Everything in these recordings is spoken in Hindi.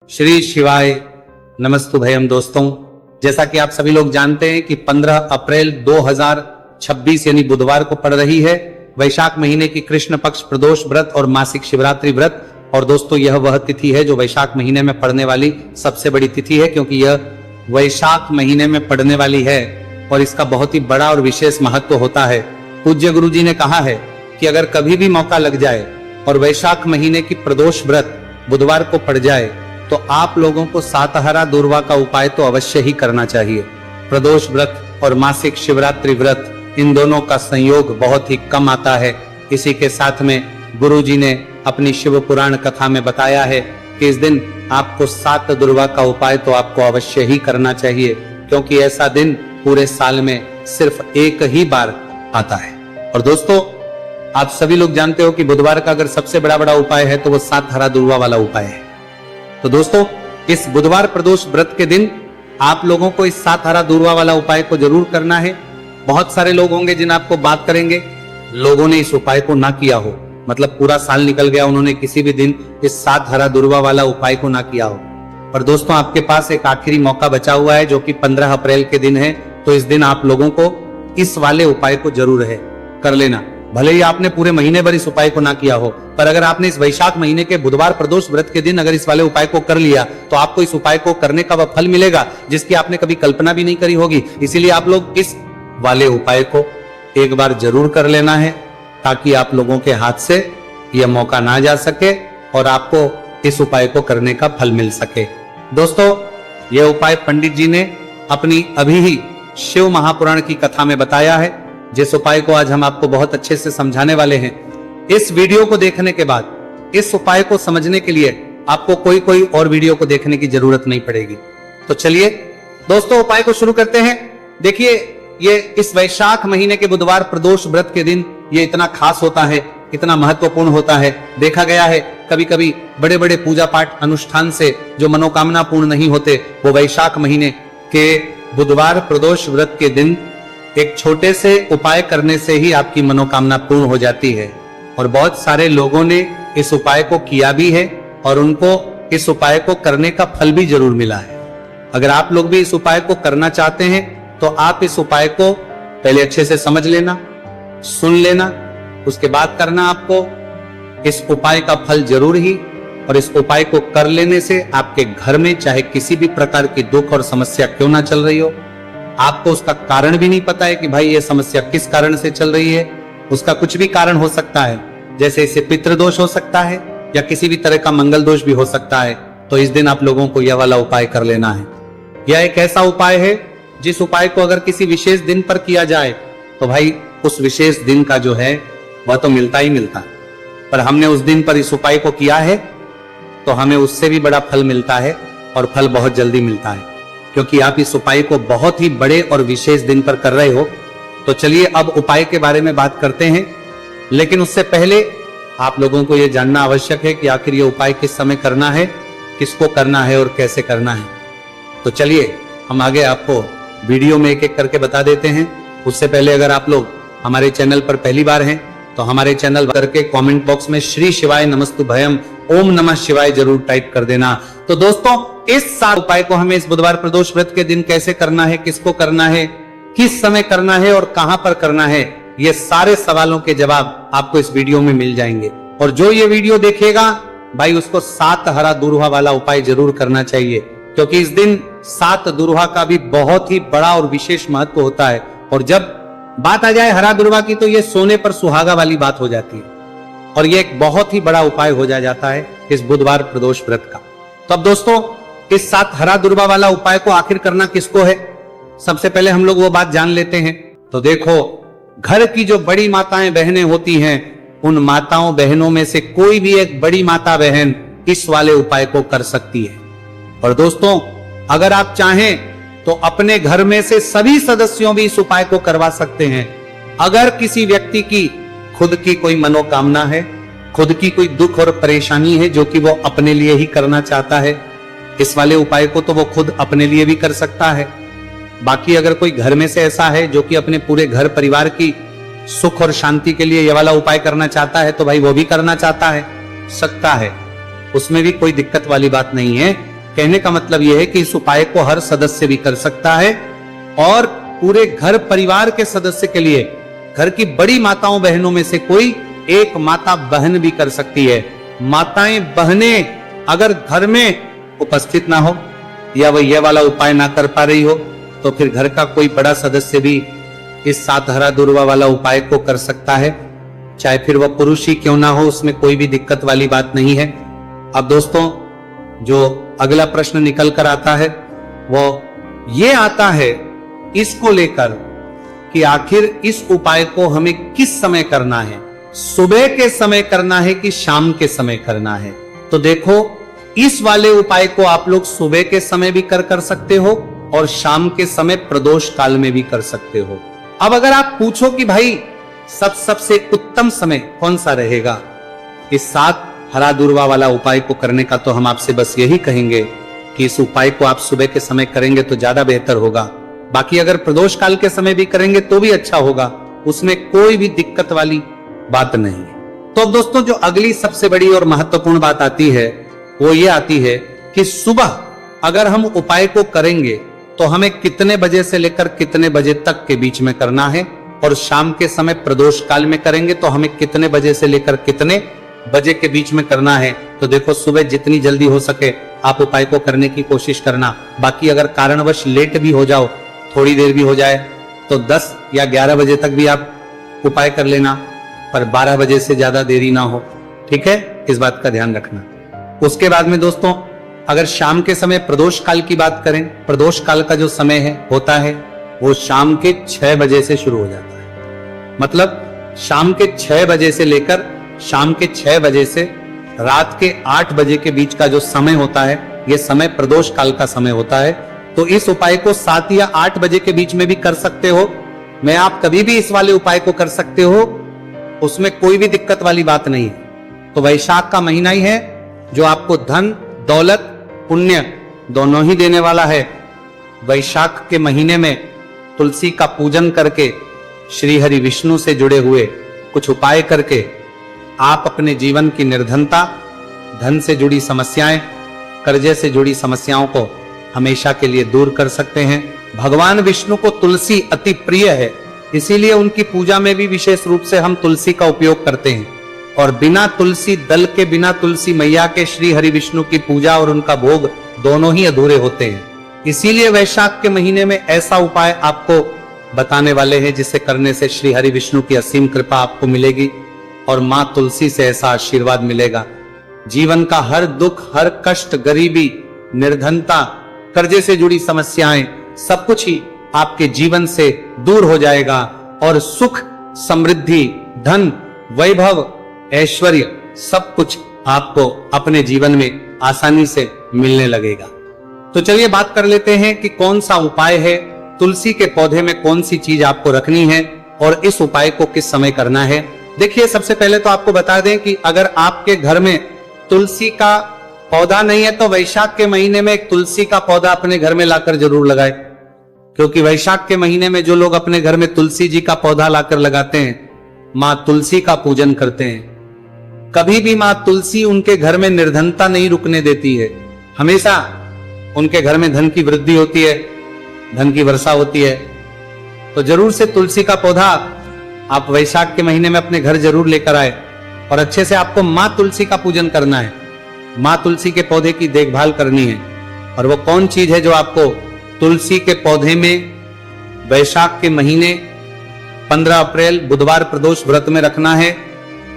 श्री शिवाय नमस्तुभयम। दोस्तों, जैसा कि आप सभी लोग जानते हैं कि 15 अप्रैल 2026 यानी बुधवार को पड़ रही है वैशाख महीने की कृष्ण पक्ष प्रदोष व्रत और मासिक शिवरात्रि व्रत। और दोस्तों, यह वह तिथि है जो वैशाख महीने में पड़ने वाली सबसे बड़ी तिथि है, क्योंकि यह वैशाख महीने में पड़ने वाली है और इसका बहुत ही बड़ा और विशेष महत्व होता है। पूज्य गुरु जी ने कहा है कि अगर कभी भी मौका लग जाए और वैशाख महीने की प्रदोष व्रत बुधवार को पड़ जाए तो आप लोगों को सातहरा दूर्वा का उपाय तो अवश्य ही करना चाहिए। प्रदोष व्रत और मासिक शिवरात्रि व्रत, इन दोनों का संयोग बहुत ही कम आता है। इसी के साथ में गुरु जी ने अपनी शिव पुराण कथा में बताया है कि इस दिन आपको 7 दूर्वा का उपाय तो आपको अवश्य ही करना चाहिए, क्योंकि ऐसा दिन पूरे साल में सिर्फ एक ही बार आता है। और दोस्तों, आप सभी लोग जानते हो कि बुधवार का अगर सबसे बड़ा उपाय है तो वो 7 हरा दूर्वा वाला उपाय है। तो दोस्तों, इस बुधवार प्रदोष व्रत के दिन आप लोगों को इस 7 हरा दूर्वा वाला उपाय को जरूर करना है। बहुत सारे लोग होंगे जिन आपको बात करेंगे, लोगों ने इस उपाय को ना किया हो, मतलब पूरा साल निकल गया, उन्होंने किसी भी दिन इस 7 हरा दूर्वा वाला उपाय को ना किया हो। पर दोस्तों, आपके पास एक आखिरी मौका बचा हुआ है जो कि 15 अप्रैल के दिन है। तो इस दिन आप लोगों को इस वाले उपाय को जरूर है कर लेना। भले ही आपने पूरे महीने भर इस उपाय को ना किया हो, पर अगर आपने इस वैशाख महीने के बुधवार प्रदोष व्रत के दिन अगर इस वाले उपाय को कर लिया तो आपको इस उपाय को करने का वह फल मिलेगा जिसकी आपने कभी कल्पना भी नहीं करी होगी। इसीलिए आप लोग इस वाले उपाय को एक बार जरूर कर लेना है, ताकि आप लोगों के हाथ से यह मौका ना जा सके और आपको इस उपाय को करने का फल मिल सके। दोस्तों, यह उपाय पंडित जी ने अपनी अभी ही शिव महापुराण की कथा में बताया है, जिस उपाय को आज हम आपको बहुत अच्छे से समझाने वाले हैं। इस वीडियो को देखने के बाद इस उपाय को समझने के लिए आपको कोई और वीडियो को देखने की जरूरत नहीं पड़ेगी। तो चलिए दोस्तों, उपाय को शुरू करते हैं। देखिए, ये इस वैशाख महीने के बुधवार प्रदोष व्रत के दिन ये इतना खास होता है, इतना महत्वपूर्ण होता है। देखा गया है कभी कभी बड़े बड़े पूजा पाठ अनुष्ठान से जो मनोकामना पूर्ण नहीं होते, वो वैशाख महीने के बुधवार प्रदोष व्रत के दिन एक छोटे से उपाय करने से ही आपकी मनोकामना पूर्ण हो जाती है। और बहुत सारे लोगों ने इस उपाय को किया भी है और उनको इस उपाय को करने का फल भी जरूर मिला है। अगर आप लोग भी इस उपाय को करना चाहते हैं तो आप इस उपाय को पहले अच्छे से समझ लेना, सुन लेना, उसके बाद करना। आपको इस उपाय का फल जरूर ही, और इस उपाय को कर लेने से आपके घर में चाहे किसी भी प्रकार की दुख और समस्या क्यों ना चल रही हो, आपको उसका कारण भी नहीं पता है कि भाई ये समस्या किस कारण से चल रही है, उसका कुछ भी कारण हो सकता है, जैसे इसे पितृदोष हो सकता है या किसी भी तरह का मंगल दोष भी हो सकता है। तो इस दिन आप लोगों को यह वाला उपाय कर लेना है। यह एक ऐसा उपाय है जिस उपाय को अगर किसी विशेष दिन पर किया जाए तो भाई उस विशेष दिन का जो है वह तो मिलता ही मिलता है, पर हमने उस दिन पर इस उपाय को किया है तो हमें उससे भी बड़ा फल मिलता है, और फल बहुत जल्दी मिलता है, क्योंकि आप इस उपाय को बहुत ही बड़े और विशेष दिन पर कर रहे हो। तो चलिए अब उपाय के बारे में बात करते हैं, लेकिन उससे पहले आप लोगों को यह जानना आवश्यक है कि आखिर ये उपाय किस समय करना है, किसको करना है और कैसे करना है। तो चलिए हम आगे आपको वीडियो में एक एक करके बता देते हैं। उससे पहले अगर आप लोग हमारे चैनल पर पहली बार हैं तो हमारे चैनल करके कमेंट बॉक्स में श्री शिवाय नमस्तुभयम ओम नमः शिवाय जरूर टाइप कर देना। तो दोस्तों, इस 7 उपाय को हमें इस बुधवार प्रदोष व्रत के दिन कैसे करना है, किसको करना है, किस समय करना है और कहां पर करना है, ये सारे सवालों के जवाब आपको इस वीडियो में मिल जाएंगे। और जो ये वीडियो देखेगा भाई, उसको 7 हरा दूर्वा वाला उपाय जरूर करना चाहिए, क्योंकि इस दिन 7 दूर्वा का भी बहुत ही बड़ा और विशेष महत्व होता है। और जब बात आ जाए हरा दूर्वा की तो ये सोने पर सुहागा वाली बात हो जाती है, और ये एक बहुत ही बड़ा उपाय हो जाता है इस बुधवार प्रदोष व्रत का। तो अब दोस्तों, इस 7 हरा दूर्वा वाला उपाय को आखिर करना किसको है, सबसे पहले हम लोग वो बात जान लेते हैं। तो देखो, घर की जो बड़ी माताएं बहनें होती हैं, उन माताओं बहनों में से कोई भी एक बड़ी माता बहन इस वाले उपाय को कर सकती है। और दोस्तों, अगर आप चाहें तो अपने घर में से सभी सदस्यों भी इस उपाय को करवा सकते हैं। अगर किसी व्यक्ति की खुद की कोई मनोकामना है, खुद की कोई दुख और परेशानी है जो कि वो अपने लिए ही करना चाहता है, इस वाले उपाय को तो वो खुद अपने लिए भी कर सकता है। बाकी अगर कोई घर में से ऐसा है जो कि अपने पूरे घर परिवार की सुख और शांति के लिए यह वाला उपाय करना चाहता है, तो भाई वो भी करना चाहता है, सकता है, उसमें भी कोई दिक्कत वाली बात नहीं है। कहने का मतलब यह है कि इस उपाय को हर सदस्य भी कर सकता है और पूरे घर परिवार के सदस्य के लिए घर की बड़ी माताओं बहनों में से कोई एक माता बहन भी कर सकती है। माताएं बहनें अगर घर में उपस्थित ना हो या वह यह वाला उपाय ना कर पा रही हो तो फिर घर का कोई बड़ा सदस्य भी इस 7 हरा दूर्वा वाला उपाय को कर सकता है, चाहे फिर वह पुरुष ही क्यों ना हो, उसमें कोई भी दिक्कत वाली बात नहीं है। अब दोस्तों, जो अगला प्रश्न निकल कर आता है वो ये आता है इसको लेकर कि आखिर इस उपाय को हमें किस समय करना है, सुबह के समय करना है कि शाम के समय करना है। तो देखो, इस वाले उपाय को आप लोग सुबह के समय भी कर सकते हो और शाम के समय प्रदोष काल में भी कर सकते हो। अब अगर आप पूछो कि भाई सबसे उत्तम समय कौन सा रहेगा इस 7 हरा दूर्वा वाला उपाय को करने का, तो हम आपसे बस यही कहेंगे कि इस उपाय को आप सुबह के समय करेंगे तो ज्यादा बेहतर होगा। बाकी अगर प्रदोष काल के समय भी करेंगे तो भी अच्छा होगा, उसमें कोई भी दिक्कत वाली बात नहीं है। तो अब दोस्तों, जो अगली सबसे बड़ी और महत्वपूर्ण बात आती है वो ये आती है कि सुबह अगर हम उपाय को करेंगे तो हमें कितने बजे से लेकर कितने बजे तक के बीच में करना है, और शाम के समय प्रदोष काल में करेंगे तो हमें कितने बजे से लेकर कितने बजे के बीच में करना है। तो देखो, सुबह जितनी जल्दी हो सके आप उपाय को करने की कोशिश करना। बाकी अगर कारणवश लेट भी हो जाओ, थोड़ी देर भी हो जाए, तो 10 या 11 बजे तक भी आप उपाय कर लेना, पर 12 बजे से ज्यादा देरी ना हो। ठीक है, इस बात का ध्यान रखना। उसके बाद में दोस्तों, अगर शाम के समय प्रदोष काल की बात करें, प्रदोष काल का जो समय है होता है वो शाम के 6 बजे से शुरू हो जाता है। मतलब शाम के 6 बजे से लेकर शाम के 6 बजे से रात के 8 बजे के बीच का जो समय होता है, यह समय प्रदोष काल का समय होता है। तो इस उपाय को 7 या 8 बजे के बीच में भी कर सकते हो। मैं आप कभी भी इस वाले उपाय को कर सकते हो, उसमें कोई भी दिक्कत वाली बात नहीं है। तो वैशाख का महीना ही है जो आपको धन, दौलत, पुण्य दोनों ही देने वाला है। वैशाख के महीने में तुलसी का पूजन करके, श्री हरि विष्णु से जुड़े हुए कुछ उपाय करके आप अपने जीवन की निर्धनता, धन से जुड़ी समस्याएं, कर्जे से जुड़ी समस्याओं को हमेशा के लिए दूर कर सकते हैं। भगवान विष्णु को तुलसी अति प्रिय है, इसीलिए उनकी पूजा में भी विशेष रूप से हम तुलसी का उपयोग करते हैं। और बिना तुलसी दल के, बिना तुलसी मैया के श्री हरि विष्णु की पूजा और उनका भोग दोनों ही अधूरे होते हैं। इसीलिए वैशाख के महीने में ऐसा उपाय आपको बताने वाले हैं जिसे करने से श्री हरि विष्णु की असीम कृपा आपको मिलेगी और मां तुलसी से ऐसा आशीर्वाद मिलेगा। जीवन का हर दुख, हर कष्ट, गरीबी, निर्धनता, कर्जे से जुड़ी समस्याएं, सब कुछ ही आपके जीवन से दूर हो जाएगा और सुख, समृद्धि, धन, वैभव, ऐश्वर्य सब कुछ आपको अपने जीवन में आसानी से मिलने लगेगा। तो चलिए बात कर लेते हैं कि कौन सा उपाय है, तुलसी के पौधे में कौन सी चीज आपको रखनी है और इस उपाय को किस समय करना है। देखिए, सबसे पहले तो आपको बता दें कि अगर आपके घर में तुलसी का पौधा नहीं है तो वैशाख के महीने में एक तुलसी का पौधा अपने घर में लाकर जरूर लगाए, क्योंकि वैशाख के महीने में जो लोग अपने घर में तुलसी जी का पौधा लाकर लगाते हैं, मां तुलसी का पूजन करते हैं। कभी भी मां तुलसी उनके घर में निर्धनता नहीं रुकने देती है, हमेशा उनके घर में धन की वृद्धि होती है, धन की वर्षा होती है। तो जरूर से तुलसी का पौधा आप वैशाख के महीने में अपने घर जरूर लेकर आए और अच्छे से आपको मां तुलसी का पूजन करना है, मां तुलसी के पौधे की देखभाल करनी है। और वो कौन चीज है जो आपको तुलसी के पौधे में वैशाख के महीने 15 अप्रैल बुधवार प्रदोष व्रत में रखना है,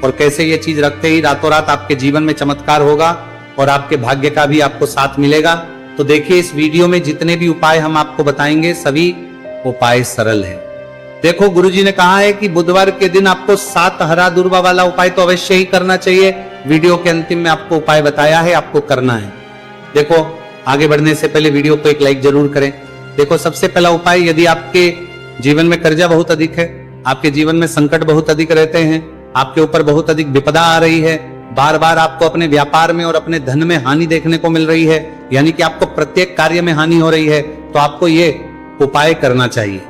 और कैसे ये चीज रखते ही रातों रात आपके जीवन में चमत्कार होगा और आपके भाग्य का भी आपको साथ मिलेगा। तो देखिए, इस वीडियो में जितने भी उपाय हम आपको बताएंगे सभी उपाय सरल है। देखो, गुरुजी ने कहा है कि बुधवार के दिन आपको 7 हरा दूर्वा वाला उपाय तो अवश्य ही करना चाहिए। वीडियो के अंतिम में आपको उपाय बताया है, आपको करना है। देखो, आगे बढ़ने से पहले वीडियो को एक लाइक जरूर करें। देखो, सबसे पहला उपाय, यदि आपके जीवन में कर्जा बहुत अधिक है, आपके जीवन में संकट बहुत अधिक रहते हैं, आपके ऊपर बहुत अधिक विपदा आ रही है, बार बार आपको अपने व्यापार में और अपने धन में हानि देखने को मिल रही है, यानी कि आपको प्रत्येक कार्य में हानि हो रही है, तो आपको ये उपाय करना चाहिए।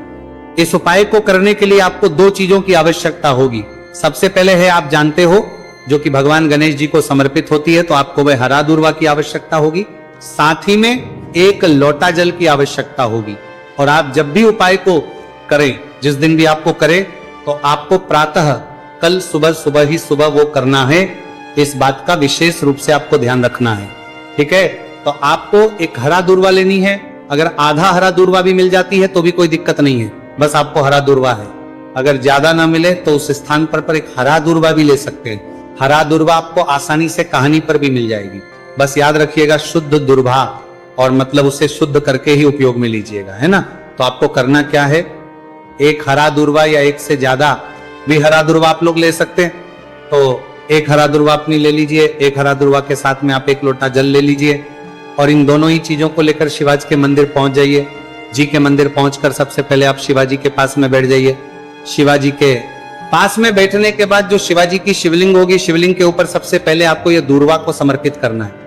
इस उपाय को करने के लिए आपको 2 चीजों की आवश्यकता होगी। सबसे पहले है, आप जानते हो, जो कि भगवान गणेश जी को समर्पित होती है, तो आपको वह हरा दूर्वा की आवश्यकता होगी। साथ ही में 1 लोटा जल की आवश्यकता होगी। और आप जब भी उपाय को करें, जिस दिन भी आपको करें, तो आपको प्रातः कल सुबह ही सुबह वो करना है। इस बात का विशेष रूप से आपको ध्यान रखना है, ठीक है। तो आपको एक हरा दूर्वा लेनी है। अगर आधा हरा दूर्वा भी मिल जाती है तो भी कोई दिक्कत नहीं है, बस आपको हरा दूर्वा है। अगर ज्यादा ना मिले तो उस स्थान पर एक हरा दूर्वा भी ले सकते हैं। हरा दूर्वा आपको आसानी से कहानी पर भी मिल जाएगी। बस याद रखिएगा शुद्ध दूर्वा, और मतलब उसे शुद्ध करके ही उपयोग में लीजिएगा, है ना। तो आपको करना क्या है, 1 हरा दूर्वा या 1 से ज्यादा भी हरा दूर्वा आप लोग ले सकते हैं। तो 1 हरा दूर्वा अपनी ले लीजिए, 1 हरा दूर्वा के साथ में आप 1 लोटा जल ले लीजिए, और इन दोनों ही चीजों को लेकर शिवाजी के मंदिर पहुंच जाइए। जी के मंदिर पहुंचकर सबसे पहले आप शिवाजी के पास में बैठ जाइए। शिवाजी के पास में बैठने के बाद जो शिवाजी की शिवलिंग होगी, शिवलिंग के ऊपर सबसे पहले आपको यह दूर्वा को समर्पित करना है।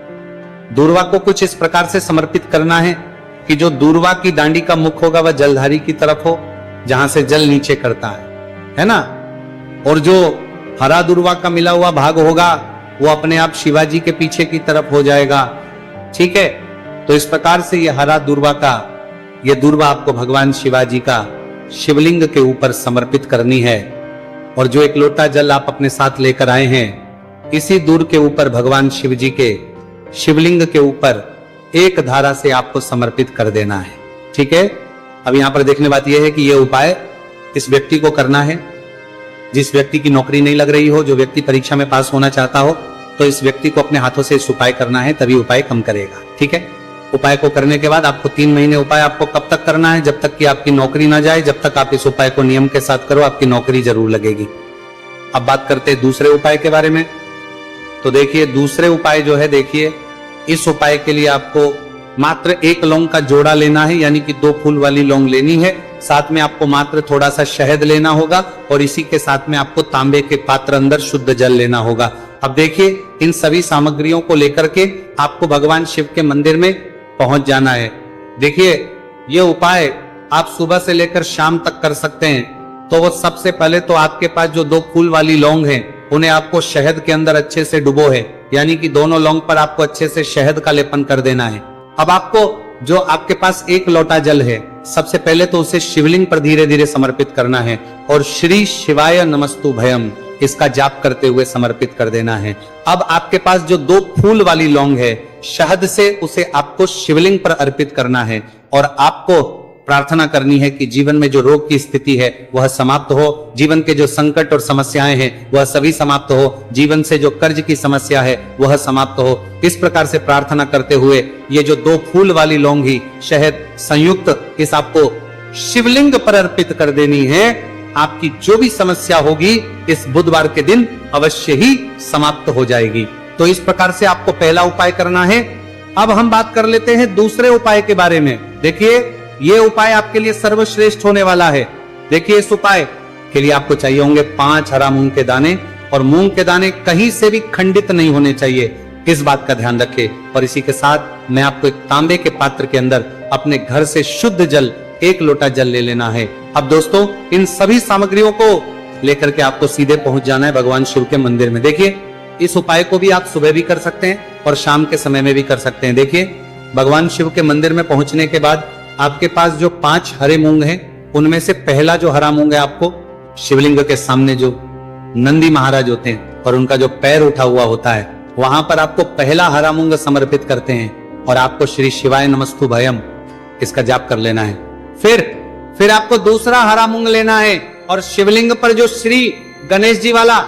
दूर्वा को कुछ इस प्रकार से समर्पित करना है कि जो दूर्वा की डांडी का मुख होगा वह जलधारी की तरफ हो, जहां से जल नीचे करता है ना। और जो हरा दूर्वा का मिला हुआ भाग होगा वो अपने आप शिवाजी के पीछे की तरफ हो जाएगा, ठीक है। तो इस प्रकार से ये हरा ये दूर्वा आपको भगवान शिवाजी का शिवलिंग के ऊपर समर्पित करनी है। और जो 1 लोटा जल आप अपने साथ लेकर आए हैं, इसी दूर के ऊपर भगवान शिव जी के शिवलिंग के ऊपर 1 धारा से आपको समर्पित कर देना है, ठीक है। अब यहां पर देखने बात यह है कि यह उपाय इस व्यक्ति को करना है जिस व्यक्ति की नौकरी नहीं लग रही हो, जो व्यक्ति परीक्षा में पास होना चाहता हो, तो इस व्यक्ति को अपने हाथों से इस उपाय करना है, तभी उपाय कम करेगा, ठीक है। उपाय को करने के बाद आपको 3 महीने उपाय आपको कब तक करना है, जब तक कि आपकी नौकरी ना जाए। जब तक आप इस उपाय को नियम के साथ करो, आपकी नौकरी जरूर लगेगी। अब बात करते हैं दूसरे उपाय के बारे में। तो देखिए दूसरे उपाय जो है, देखिए इस उपाय के लिए आपको मात्र 1 लौंग का जोड़ा लेना है, यानी कि 2 फूल वाली लौंग लेनी है। साथ में आपको मात्र थोड़ा सा शहद लेना होगा, और इसी के साथ में आपको तांबे के पात्र अंदर शुद्ध जल लेना होगा। अब देखिए इन सभी सामग्रियों को लेकर के आपको भगवान शिव के मंदिर में पहुंच जाना है। देखिए ये उपाय आप सुबह से लेकर शाम तक कर सकते हैं। तो वो सबसे पहले तो आपके पास जो 2 फूल वाली लौंग है, उन्हें आपको शहद के अंदर अच्छे से डुबो है, यानी कि दोनों लौंग पर आपको अच्छे से शहद का लेपन कर देना है। अब आपको जो आपके पास 1 लोटा जल है, सबसे पहले तो उसे शिवलिंग पर धीरे धीरे समर्पित करना है, और श्री शिवाय नमस्तु भयम इसका जाप करते हुए समर्पित कर देना है। अब आपके पास जो 2 फूल वाली लौंग है, शहद से उसे आपको शिवलिंग पर अर्पित करना है, और आपको प्रार्थना करनी है कि जीवन में जो रोग की स्थिति है वह समाप्त हो, जीवन के जो संकट और समस्याएं हैं वह सभी समाप्त हो, जीवन से जो कर्ज की समस्या है वह समाप्त हो। इस प्रकार से प्रार्थना करते हुए ये जो 2 फूल वाली लौंग ही शहद संयुक्त इस आपको शिवलिंग पर अर्पित कर देनी है। आपकी जो भी समस्या होगी इस बुधवार के दिन अवश्य ही समाप्त हो जाएगी। तो इस प्रकार से आपको पहला उपाय करना है। अब हम बात कर लेते हैं दूसरे उपाय के बारे में। देखिए ये उपाय आपके लिए सर्वश्रेष्ठ होने वाला है। देखिए इस उपाय के लिए आपको चाहिए होंगे 5 हरा मूंग के दाने, और मूंग के दाने कहीं से भी खंडित नहीं होने चाहिए, इस बात का ध्यान रखें। और इसी के साथ मैं आपको एक तांबे के पात्र के अंदर अपने घर से शुद्ध जल 1 लोटा जल ले लेना है। अब दोस्तों इन सभी सामग्रियों को लेकर के आपको सीधे पहुंच जाना है भगवान शिव के मंदिर में। देखिए इस उपाय को भी आप सुबह भी कर सकते हैं और शाम के समय में भी कर सकते हैं। देखिए भगवान शिव के मंदिर में पहुंचने के बाद आपके पास जो 5 हरे मूंग हैं, उनमें से पहला जो हरा मूंग है आपको शिवलिंग के सामने जो नंदी महाराज होते हैं और उनका जो पैर उठा हुआ होता है, वहां पर आपको पहला हरा मूंग समर्पित करते हैं, और आपको श्री शिवाय नमस्तु भयम इसका जाप कर लेना है। फिर आपको दूसरा हरा मूंग लेना है, और शिवलिंग पर जो श्री गणेश जी वाला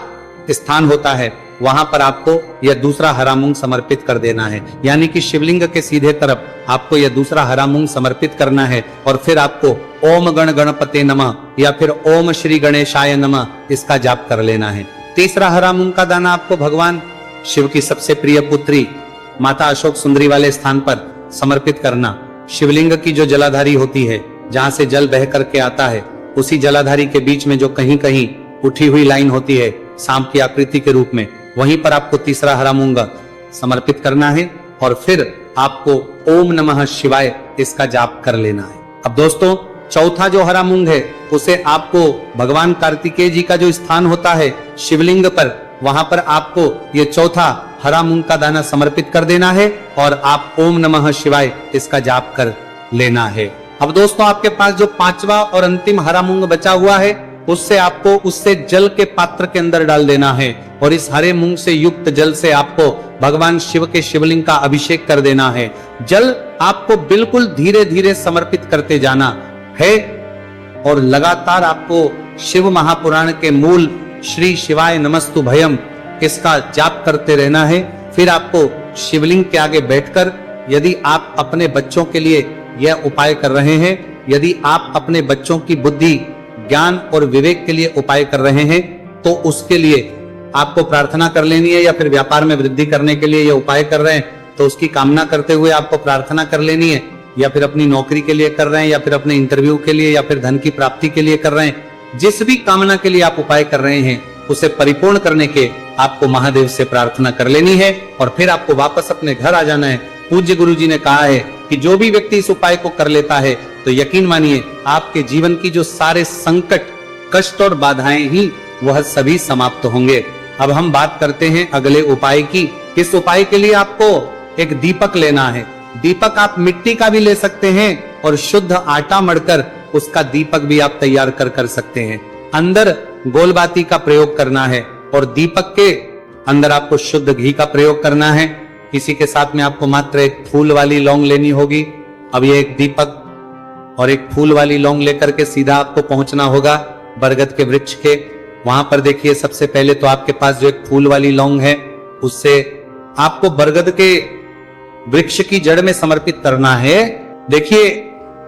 स्थान होता है वहां पर आपको यह दूसरा हरा मूंग समर्पित कर देना है, यानी कि शिवलिंग के सीधे तरफ आपको यह दूसरा हरा मूंग समर्पित करना है। और फिर आपको ओम गण गणपते नमः या फिर ओम श्री गणेशाय नमः इसका जाप कर लेना है। तीसरा हरा मूंग का दाना आपको भगवान शिव की सबसे प्रिय पुत्री माता अशोक सुंदरी वाले स्थान पर समर्पित करना। शिवलिंग की जो जलाधारी होती है, जहां से जल बह करके आता है, उसी जलाधारी के बीच में जो कहीं कहीं उठी हुई लाइन होती है सांप की आकृति के रूप में, वहीं पर आपको तीसरा हरा मूंग समर्पित करना है, और फिर आपको ओम नमः शिवाय इसका जाप कर लेना है। अब दोस्तों चौथा जो हरा मूंग है उसे आपको भगवान कार्तिकेय जी का जो स्थान होता है शिवलिंग पर, वहां पर आपको ये चौथा हरा मूंग का दाना समर्पित कर देना है और आप ओम नमः शिवाय इसका जाप कर लेना है। अब दोस्तों आपके पास जो 5वां और अंतिम हरा मूंग बचा हुआ है उससे जल के पात्र के अंदर डाल देना है और इस हरे मूंग से युक्त जल से आपको भगवान शिव के शिवलिंग का अभिषेक कर देना है। जल आपको बिल्कुल धीरे धीरे समर्पित करते जाना है और लगातार आपको शिव महापुराण के मूल श्री शिवाय नमस्तु भयम इसका जाप करते रहना है। फिर आपको शिवलिंग के आगे बैठकर यदि आप अपने बच्चों के लिए यह उपाय कर रहे हैं, यदि आप अपने बच्चों की बुद्धि ज्ञान और विवेक के लिए उपाय कर रहे हैं तो उसके लिए आपको प्रार्थना कर लेनी है, या फिर व्यापार में वृद्धि करने के लिए यह उपाय कर रहे हैं तो उसकी कामना करते हुए आपको प्रार्थना कर लेनी है, या फिर अपनी नौकरी के लिए कर रहे हैं, या फिर अपने इंटरव्यू के लिए, या फिर धन की प्राप्ति के लिए कर रहे हैं। जिस भी कामना के लिए आप उपाय कर रहे हैं उसे परिपूर्ण करने के आपको महादेव से प्रार्थना कर लेनी है और फिर आपको वापस अपने घर आ जाना है। पूज्य गुरु जी ने कहा है कि जो भी व्यक्ति इस उपाय को कर लेता है तो यकीन मानिए आपके जीवन की जो सारे संकट, कष्ट और बाधाएं ही वह सभी समाप्त होंगे। अब हम बात करते हैं अगले उपाय की। इस उपाय के लिए आपको एक दीपक लेना है। दीपक आप मिट्टी का भी ले सकते हैं और शुद्ध आटा मढ़कर उसका दीपक भी आप तैयार कर सकते हैं। अंदर गोलबाती का प्रयोग करना है और दीपक के अंदर आपको शुद्ध घी का प्रयोग करना है। इसी के साथ में आपको मात्र एक फूल वाली लौंग लेनी होगी। अब ये एक दीपक और एक फूल वाली लौंग लेकर के सीधा आपको पहुंचना होगा बरगद के वृक्ष के। वहां पर देखिए सबसे पहले तो आपके पास जो एक फूल वाली लौंग है उससे आपको बरगद के वृक्ष की जड़ में समर्पित करना है। देखिए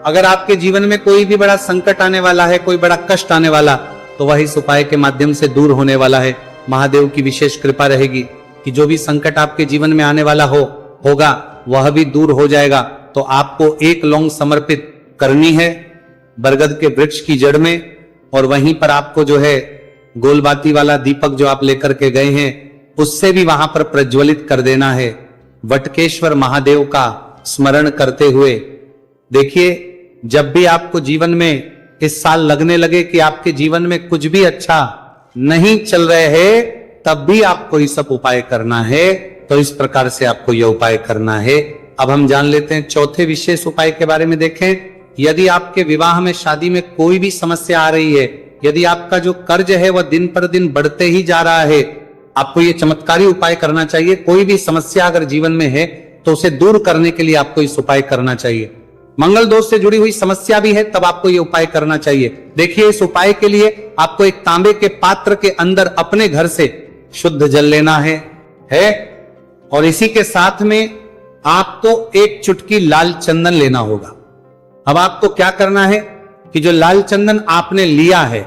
अगर आपके जीवन में कोई भी बड़ा संकट आने वाला है, कोई बड़ा कष्ट आने वाला, तो वह इस उपाय के माध्यम से दूर होने वाला है। महादेव की विशेष कृपा रहेगी कि जो भी संकट आपके जीवन में आने वाला होगा वह भी दूर हो जाएगा। तो आपको एक लौंग समर्पित करनी है बरगद के वृक्ष की जड़ में और वहीं पर आपको जो है गोलबाती वाला दीपक जो आप लेकर के गए हैं उससे भी वहां पर प्रज्वलित कर देना है, वटकेश्वर महादेव का स्मरण करते हुए। देखिए जब भी आपको जीवन में इस साल लगने लगे कि आपके जीवन में कुछ भी अच्छा नहीं चल रहे हैं, तब भी आपको ये सब उपाय करना है। तो इस प्रकार से आपको यह उपाय करना है। अब हम जान लेते हैं चौथे विशेष उपाय के बारे में। देखें यदि आपके विवाह में, शादी में कोई भी समस्या आ रही है, यदि आपका जो कर्ज है वह दिन पर दिन बढ़ते ही जा रहा है, आपको ये चमत्कारी उपाय करना चाहिए। कोई भी समस्या अगर जीवन में है तो उसे दूर करने के लिए आपको इस उपाय करना चाहिए। मंगल दोष से जुड़ी हुई समस्या भी है तब आपको ये उपाय करना चाहिए। देखिए इस उपाय के लिए आपको एक तांबे के पात्र के अंदर अपने घर से शुद्ध जल लेना है और इसी के साथ में आपको एक चुटकी लाल चंदन लेना होगा। अब आपको क्या करना है कि जो लाल चंदन आपने लिया है